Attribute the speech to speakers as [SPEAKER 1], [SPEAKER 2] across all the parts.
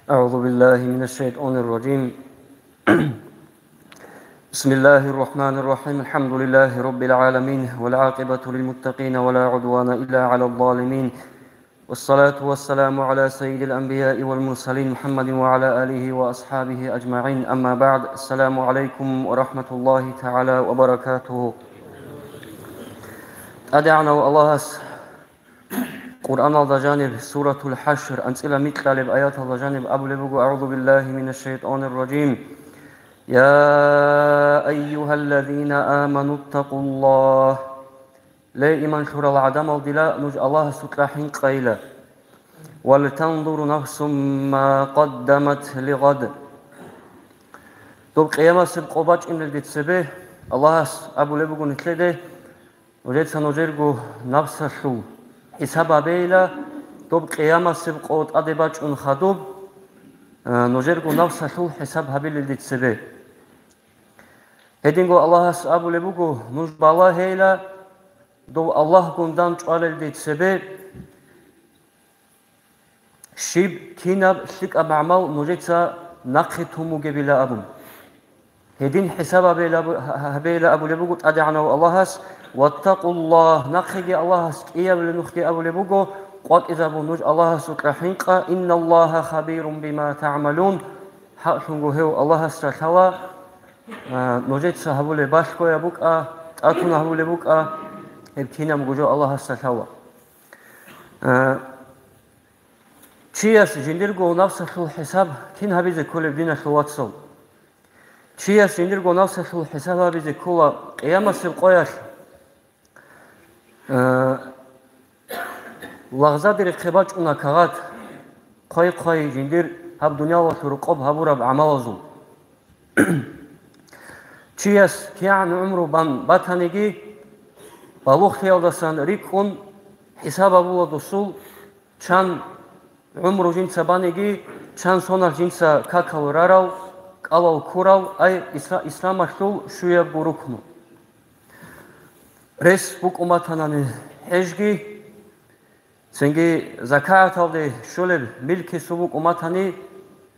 [SPEAKER 1] أعوذ بالله من الشيطان الرجيم. بسم الله الرحمن الرحيم. الحمد لله رب العالمين والعاقبة للمتقين ولا عدوان إلا على الظالمين، والصلاة والسلام على سيد الأنبياء والمرسلين محمد وعلى آله وأصحابه أجمعين. أما بعد، السلام عليكم ورحمة الله تعالى وبركاته. أدعنا الله قرآن الجانب سورة الحشر أنزل مطلب آيات الجانب أبلغ. أعوذ بالله من الشيطان الرجيم. يا أيها الذين آمنوا اتقوا الله لا إيمان شر العدم الدلاء نج الله ستلحين قيلا ولتنظر نفس ما قدمت لغد. دوب قيامة سبقوباج إن الدتسبه الله أبلغ نتلده وجد سنجرغو نفس شو حساب بيلا. دوب قيامة سبقوت أدباج أن خدوب نجرغو نفس شو حساب هبيل الدتسبه. هدينغو الله أبو لبوغو نوش بالا هيلا دو الله قندان چوالل ديت سبب شيب كيناب شك أبعمال نجيتسا نقخي توموغي بلا أبو. هدين حساب هبيلا أبو لبوغو تأدعنا الله واتقوا الله نقخي الله كيا بلنخي أبو لبوغو قد إذا بنوج الله سكرحينك إن الله خبير بما تعملون. حق شنغو هيو الله سكرحوا نوجد صاحبولي باشكو يا بوكا أتونا هبولي بوكا هبكينا مجوجو الله استشوا. تشياس جندرغو نفس الحساب كين هبيز كل بدينا شواتسو. تشياس جندرغو نفس الحساب هبيز كل قيامة القياش. لغزة رقباج أنا كغات قاي جندر هب دنيا وشرقب هبورب عمالزو. چیاس کیان عمرو باتانگی بالو خیالدسان ریکون حساب ابولا دوسول چان عمرو جنسا بانگی چان سونار جنسا کاکال راراو کالال کورال ای اسلام اشتول شویا بروکنو رس بوک اماتانانی هجگی سنگی زکات алды شولب ملکی سبوک اماتانی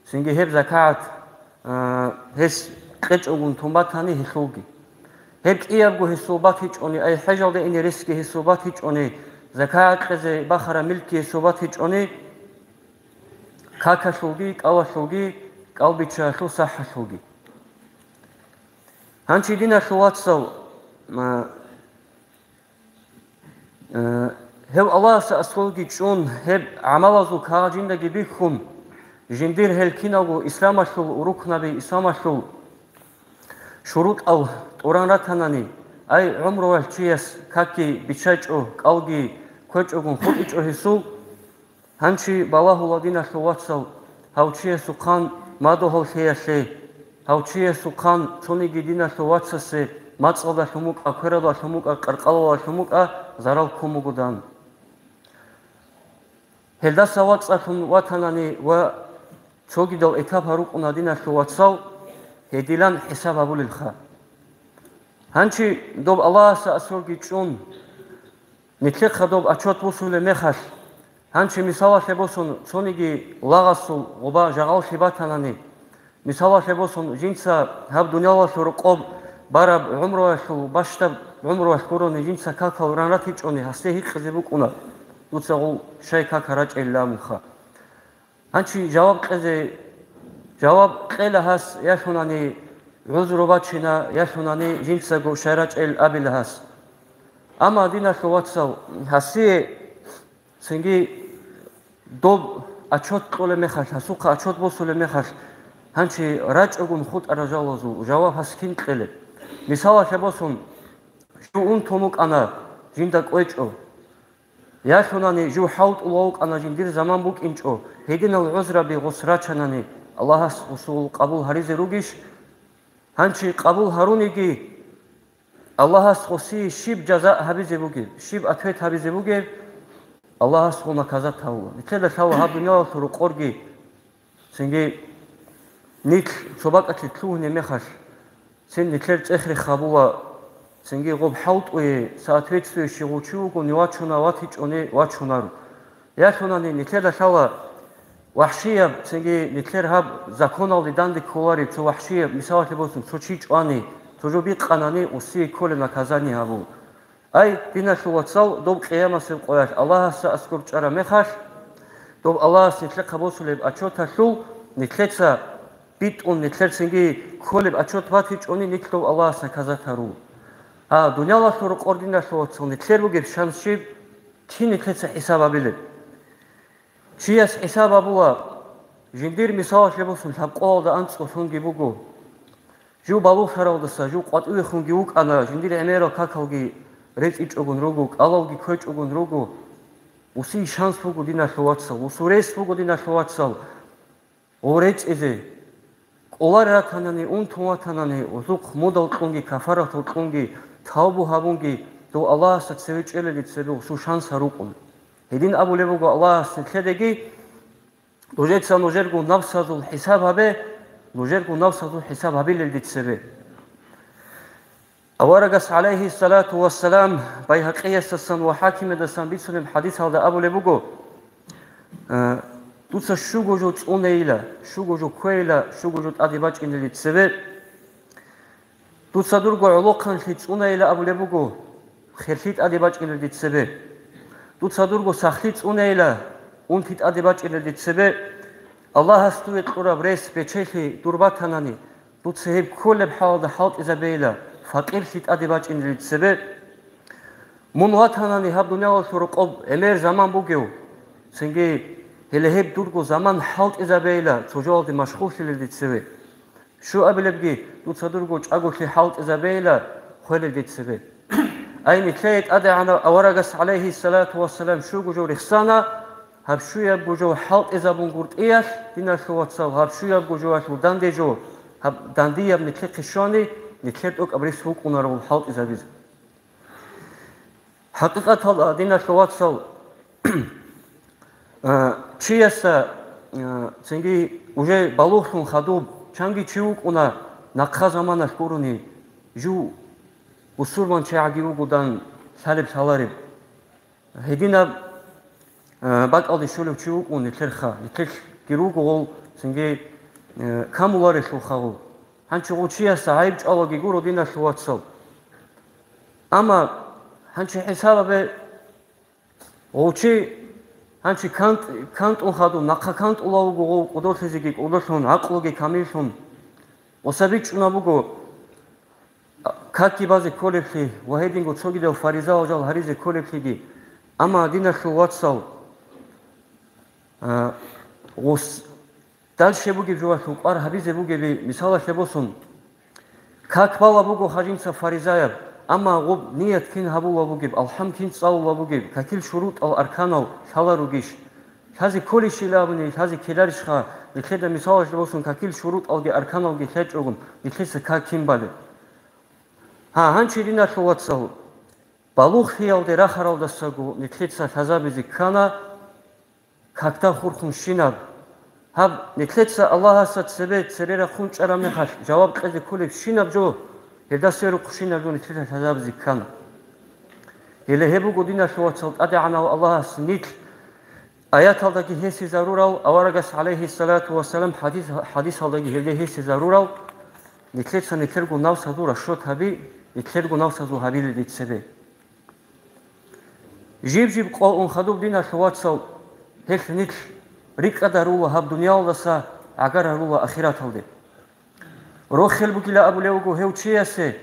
[SPEAKER 1] سنگی هب زکات هس قچون تومباتانی هسوگی هر کیابگو هسوبات هیچ آنی ای حجال ده این ریسکی هسوبات هیچ آنی زکات قزه بخره ملکی هسوبات هیچ آنی کاکا شوگی کاوا شوگی قلبی چاشو صح شوگی هنچی دینا شوات سو هب الله سأسولگی چون هب عملازو کاجیندگی بیخون جندیر هلکیناگو اسلامشول اروکنابی اسلامشول شروط أو أوراناتاناني أي عمره الشيس كاكي بيشاجو كالجي كوجوغون خوديجو هسو هنشي بالله لدينا شواتسو هاو شيسو كان مادو هو شيسي هاو شيسو كان تونيجي دينا شواتسسي ماتسودا شموك أكيرادا شموك أكارقالوا شموك زارال كوموغودان هلدا سواتسافون واتاناني و شوغي دل إتاب هاروك أنادينا شواتسو هديلان حساب أبو للخا هنشي دوب الله سأسولجي چون نتلق دوب أشوت بوسول مخش هنشي مثالا شبوسون چونيجي لاغاسول غبا جغال شباتاناني مثالا شبوسون جنسا هب دنيا وشرقوب بارب عمره وشو باشتب عمره وشكوروني جنسا كاكا ورانراتي چوني هسته هيك خزيبوك أنا دوتساغو شاي كاكا راج إلا مخا هنشي جواب قزي جواب قيل هاس يشوناني عذر باتشنا يشوناني جنسا جو شراج الأبل هاس أما دينا شواتسو هسي سنجي دوب أشوت قول مخش هسوق أشوت بوسول مخش هنشي راج أقول خود أرجالزو جواب هسكين قيل مثال شباسون شو أنتمك أنا جندك أوجو يشوناني جو حوت أولوك أنا جندير زمان بوك إنجو هيدنا العذر بغسراتشناني الله رسول قبول هريز روجيش هنشي قبول هرونيجي الله سخسي شيب جزاء هبيزي بوجي شيب أتويت هبيزي بوجي الله سخونا كذا تاو نتلا تاو هبنيا ترو قرجي سنجي نيك صباك أتلوه نمخش سن نتلا تأخر خابوا سنجي غب حوت وي ساتويت سوي شغوشوك ونواتشونا واتيج أني واتشونارو يا شوناني نتلا تاو وحشية تنجي نتلر هاب زكون اللي داندي كواري تو وحشية مثال تبوسن تو تشيج أني تو جو بيت قناني وسي كل مكازاني هابو أي دينا شو وتصل دوب قيامة سبقوياش الله سأذكر ترى مخاش دوب الله سنتلق بوسو لب أشوت هشو نتلتسا بيت نتلر سنجي كل بأشوت باتيج أني نتلو الله سكازات هرو دنيا الله شو رقور دينا شو وتصل نتلر بوجب شمس شيب تي نتلتسا حساب أبيلد شيء حساب أبوه جندير مثال شبوسن تبقى ده أنت خونجي بوجو جو بالو فرال دسا جو قطعي خونجي وك أنا جندير أميرا كاكوجي ريت إيش أقول روجو ألاوجي كويش أقول روجو وسي شانس بوجو دينا شواتسل وسوريس بوجو دينا شواتسل وريت إذا أولار تاني توما تاني وزوق مودل تونجي كفارة تونجي تابو هابونجي دو الله ستسويش إلى تسبو سو شانس هروقون هدين أبو لبوغو الله سنتلدگي نوجرسا نوجرگو نفسازو الحساب هبه نوجرگو نفسازو الحساب هبه للدتسبه أورغس عليه الصلاة والسلام بيهقية السن وحاكم دسان بيسلم حديث هذا أبو لبوغو دوسا شوغو جو تونيلا شوغو جو كويلا شوغو جو تأديباج إن للدتسبه دوسا درغو علوقان تونيلا أبو لبوغو خيرتيت أديباج إن للدتسبه тут სადურგო სახლიც უნეილა უნთით ადებაჭირე ცებე ალლაჰ ასტუეთ ყურა ბრეს ბეჩეხი დურბათანანი тут სეებ ქოლებ ჰალდა ჰალტ იზაბეილა ფაყირშით ადებაჭირე ცებე მუნვათანანი ჰაბ დუნიაო შურო ყობ ემერ ზამან ბუგეუ სენგი ჰელეჰებ დურგო ზამან ჰალტ იზაბეილა ცოჯოლდი მაშხულშილე ცებე შუ აბლებგი тут სადურგო ჭაგოში ჰალტ იზაბეილა ხოლე ცებე أين كليت أدعنا أورجس عليه الصلاة والسلام شو بجو رخصانا هب شو يبجو حلق إذا بنقول إيش دينا شو وتصل هب شو يبجو شو داندي جو هب داندي يب نكلت خشاني نكلت أك أبريس فوق ونرو حلق إذا بيز حقيقة هذا دينا شو وتصل شيء يسا سنجي وجه بالوخون خدوب شانجي تشوك ونا نقخ زمانه كوروني جو وسورمان شاعجيو قدان سالب سالارب هدينا باقالدي شولو تشوك ونتلرخا نتلر جيرو قول سنجي كامولاري شوخاو هانشو غوتشيا سايب جالوغي غورو دينا شواتسل اما هانشو حسابه غوتشي هانشي كانت اونخادو ناقا كانت اولاوغو قدرتزيگي قدرتون عقلوگي كاميلشون وسابيچ اونابوگو كاكي بازي كوليبلي وهيدينغو تشوغيدو فاريزاو جال هاريزي كوليبليگي اما دينا شو واتسال وس دال شبوگي جواشو قار حبيزي بوگي بي مثالا شبوسون كاك بالا بوگو حاجينسا فاريزايب اما غوب نيت كين هبولا بوگي الحم كين صاولا بوگي كاكيل شروط الاركانو شالاروگيش هذه كل شيء لابني هذه كلارشخا لكذا مثالا شبوسون كاكيل شروط الدي اركانو گي خچوگون لكذا كاكين بالي هانچی دینا شواتسال بالوخ خیال درا خرال دستگو نکلتسا تزابیزی کانا کاکتا خورخون شیناب هب نکلتسا الله هست سبت سریر خون چرا میخش جواب قضی کلیب شیناب جو هداسه رو خشیناب جو نکلتسا تزابیزی کانا هله هبو گودینا شواتسال ادعنا الله هست نیکل آیات هالداگی هسی ضرورال آورگس علیه الصلاة والسلام حدیث هالداگی هله هسی ضرورال نکلتسا نکلگو ناو سادورا شد هبی نكلرجو نفسه هابيل ديتسبه جيب قول خدوب دينا شواتسو هيك نيك ريك قدروا هاب دنيا ولسا عقر هروا اخرات هلدي روخل بكلا ابو لوغو هيو تشياسه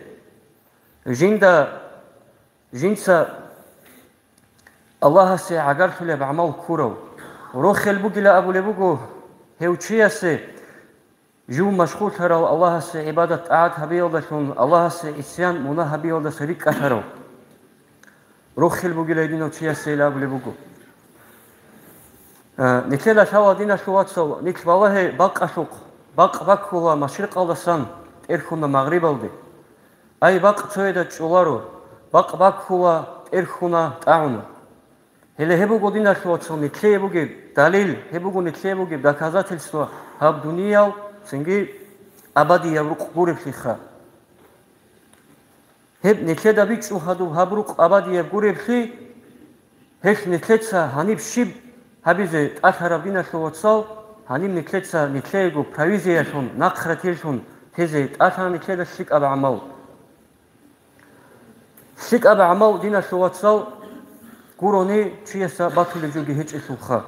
[SPEAKER 1] جنسا الله سي عقر خلي بعمل كورو روخل بكلا ابو لوغو هيو تشياسه جو مشغول ترى الله سي عبادة عاد هبيولدشون الله سي إسيان منا هبيولدش ريك أثرو روح البوجي دينا وشيا سيلا بلبوجو نكلا شوا دينا شواتسو نك والله باق أشوق باق هو مشرق الدسان إرخونا مغرب الدي أي باق تيدا شولارو باق هو إرخونا تعاون هلا هبوجو دينا شواتسو نكلا بوجي دليل هبوجو نكلا بوجي دكازات السوا هب دنيا سنجي أبدي يبرق بورب خيخا هب نكدا بيتش وهادو هبرق أبدي يبورب خي هش نكتسا هنيب شيب هبيزة أثر بينا شواتسال هنیم نکلتسا نکلگو پرویزیشون نقرتیشون تزه آشان نکلد شک اب عمل شک اب عمل دینا شواتسال قروني تشيسا باطل جوجي هيج إسوخا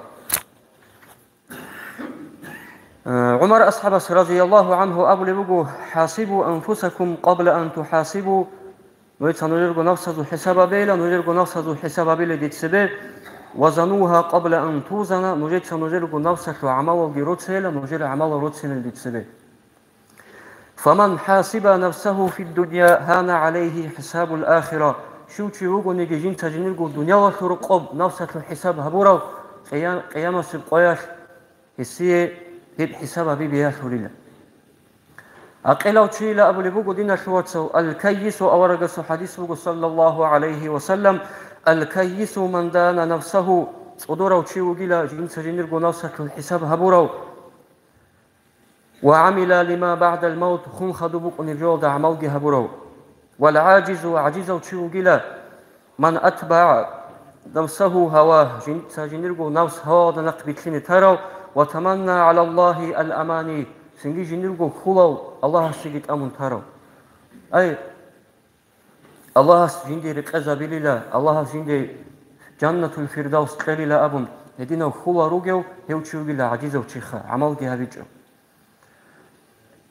[SPEAKER 1] عمر أصحاب رضي الله عنه أبو لبقو حاسبوا أنفسكم قبل أن تحاسبوا ويتسا نجرقو نفسه حساب بيلا نجرقو نفسه حساب بيلا دي تسبب وزنوها قبل أن توزن نجرقو نفسه عمل دي روتسيلا نجر عمل روتسيلا دي تسبب فمن حاسب نفسه في الدنيا هان عليه حساب الآخرة شو تشوفوا نيجي جين تجنيرقو الدنيا وشرقب نفسه الحساب هبورو قيامة سبقاياش هسيه هيد حسابها بيبيا شوريلا أقلوا تشيلا أبو لبوغو دينا شواتسو الكيس أورغسو حديث صلى الله عليه وسلم الكيس من دان نفسه صدورو تشيو جيلا جين تجنيرقو نفسه الحساب هبورو وعمل لما بعد الموت خون خدبوك نرجو دعمو هبورو والعاجز عجيزو تشيو جيلا من أتبع نفسه هواه جنرغو نفس هوا دنق بيتلين تارو وتمنى على الله الأماني سنجي جنرغو خلو الله سيجيت أمون تارو أي الله جندي رقزا بليلا الله جندي جنة الفردوس قليلا أبون هدينا خلو روغيو هيو تشيو جيلا عجيزو تشيخا عمل جيها بيجو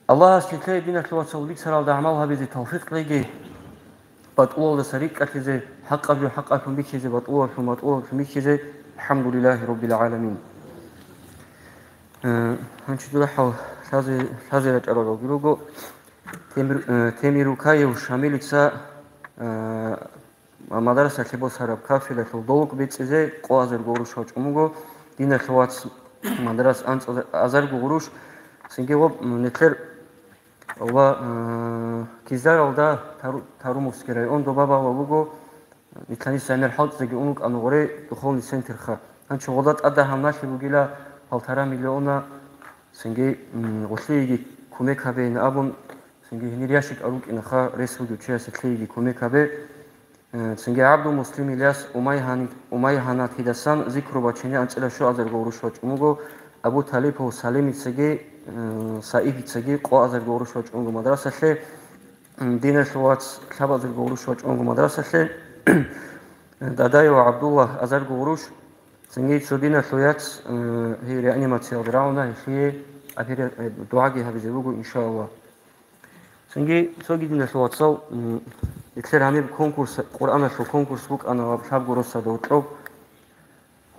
[SPEAKER 1] الله سيكلي دينا كلواتسو ليك سرال دا عملها بيزي توفيق ليجي بطول سريك أكيزي حق أبيو حق أكون بيكيزي بطول شو مطول شو بيكيزي الحمد لله رب العالمين هنشي دلحو شازي رجعلو جلوغو تيميرو كايو شاميليكسا مدرسة كيبو سارب كافيلة شو دولك بيتسيزي قو أزر غوروش هوش أموغو دينا كلواتس مدرسة أنت أزر غوروش سنجي وب نتلر ва кизаралда тарумовскирай он до баба вабуго итани самер халцеги унук анугоре духовный центр ха анчо голат ада хамнаши бугила полтора миллиона сенге ослиги кумекабе на абун сенге хиниряшик арук инха ресуги чеяс клиги кумекабе сенге абду муслим ильяс умайханат хидасан зикру бачини анчела шу азер горуш вачумуго абу талипов салимицеги سائبيتسجي قو أزر جورش وجه أنجو مدرسة شيء دينا شوات كتاب أزر جورش وجه أنجو مدرسة شيء داداي وعبد الله أزر جورش سنجي سودينا شويات هي رأنيماتيا دراونا هي أبير دعاء هذا جلوجو إن شاء الله سنجي سوجي دينا شوات صو يكسر همي بكونكورس قرآن شو كونكورس بوك أنا وبشاب جورس دوتلو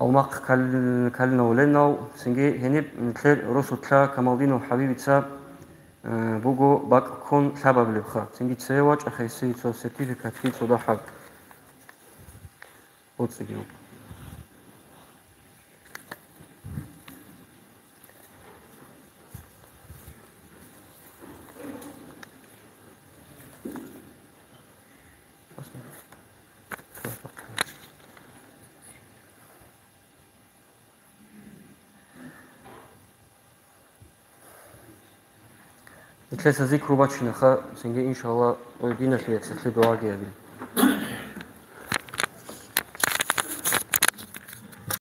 [SPEAKER 1] أوماق كلنا ولنا سنجي هني مثل رسولة كمالدين وحبيبتها بوجو باك كون سبب لبخا سنجي تسويج أخيسي تو سيرتيفيكات في صداحة وتسجيو ذكر باتشنا خا سنجي إن شاء الله ودينا في دعاء